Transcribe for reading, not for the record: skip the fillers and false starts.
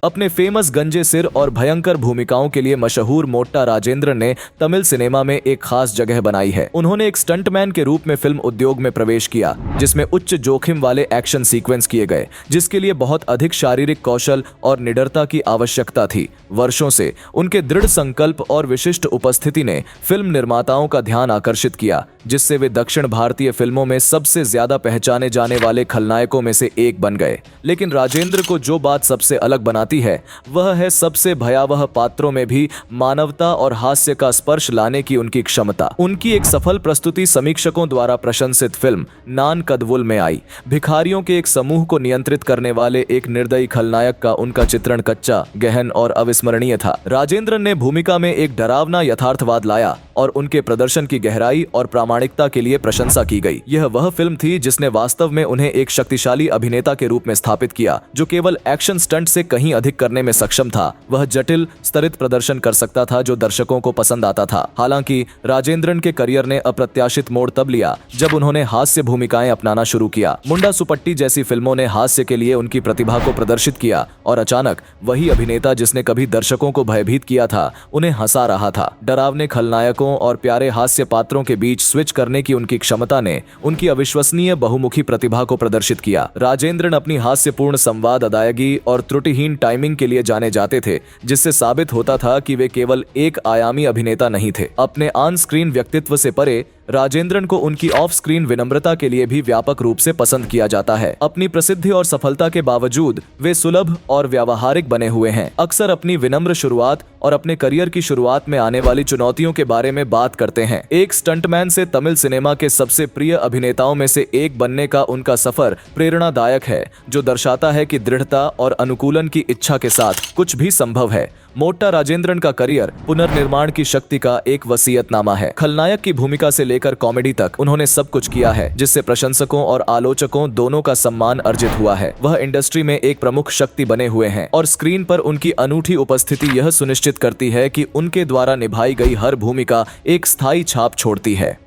अपने फेमस गंजे सिर और भयंकर भूमिकाओं के लिए मशहूर मोट्टा राजेंद्रन ने तमिल सिनेमा में एक खास जगह बनाई है। उन्होंने एक स्टंटमैन के रूप में फिल्म उद्योग में प्रवेश किया, जिसमें उच्च जोखिम वाले एक्शन सीक्वेंस किए गए, जिसके लिए बहुत अधिक शारीरिक कौशल और निडरता की आवश्यकता थी। वर्षों से उनके दृढ़ संकल्प और विशिष्ट उपस्थिति ने फिल्म निर्माताओं का ध्यान आकर्षित किया, जिससे वे दक्षिण भारतीय फिल्मों में सबसे ज्यादा पहचाने जाने वाले खलनायकों में से एक बन गए। लेकिन राजेंद्र को जो बात सबसे अलग बनाती है वह है सबसे भयावह पात्रों में भी मानवता और हास्य का स्पर्श लाने की उनकी क्षमता। उनकी एक सफल प्रस्तुति समीक्षकों द्वारा प्रशंसित फिल्म नान कदवुल में आई। भिखारियों के एक समूह को नियंत्रित करने वाले एक निर्दयी खलनायक का उनका चित्रण कच्चा, गहन और अविस्मरणीय था। राजेंद्रन ने भूमिका में एक डरावना यथार्थवाद लाया और उनके प्रदर्शन की गहराई और प्रामाणिकता के लिए प्रशंसा की गई। यह वह फिल्म थी जिसने वास्तव में उन्हें एक शक्तिशाली अभिनेता के रूप में स्थापित किया, जो केवल एक्शन स्टंट से कहीं अधिक करने में सक्षम था। वह जटिल स्तरित प्रदर्शन कर सकता था जो दर्शकों को पसंद आता था। हालांकि राजेंद्रन के करियर ने अप्रत्याशित मोड़ तब लिया जब उन्होंने हास्य भूमिकाएं अपनाना शुरू किया। मुंडा सुपट्टी जैसी फिल्मों ने हास्य के लिए उनकी प्रतिभा को प्रदर्शित किया और अचानक वही अभिनेता जिसने कभी दर्शकों को भयभीत किया था उन्हें हंसा रहा था। डरावने खलनायकों और प्यारे हास्य पात्रों के बीच स्विच करने की उनकी क्षमता ने उनकी अविश्वसनीय बहुमुखी प्रतिभा को प्रदर्शित किया। राजेंद्रन अपनी हास्यपूर्ण संवाद अदायगी और त्रुटिहीन टाइमिंग के लिए जाने जाते थे, जिससे साबित होता था कि वे केवल एक आयामी अभिनेता नहीं थे। अपने ऑन स्क्रीन व्यक्तित्व से परे राजेंद्रन को उनकी ऑफ स्क्रीन विनम्रता के लिए भी व्यापक रूप से पसंद किया जाता है। अपनी प्रसिद्धि और सफलता के बावजूद वे सुलभ और व्यावहारिक बने हुए हैं। अक्सर अपनी विनम्र शुरुआत और अपने करियर की शुरुआत में आने वाली चुनौतियों के बारे में बात करते हैं। एक स्टंटमैन से तमिल सिनेमा के सबसे प्रिय अभिनेताओं में से एक बनने का उनका सफर प्रेरणादायक है, जो दर्शाता है कि दृढ़ता और अनुकूलन की इच्छा के साथ कुछ भी संभव है। मोट्टा राजेंद्रन का करियर पुनर्निर्माण की शक्ति का एक वसीयतनामा है। खलनायक की भूमिका से लेकर कॉमेडी तक उन्होंने सब कुछ किया है, जिससे प्रशंसकों और आलोचकों दोनों का सम्मान अर्जित हुआ है। वह इंडस्ट्री में एक प्रमुख शक्ति बने हुए हैं और स्क्रीन पर उनकी अनूठी उपस्थिति यह सुनिश्चित करती है कि उनके द्वारा निभाई गई हर भूमिका एक स्थायी छाप छोड़ती है।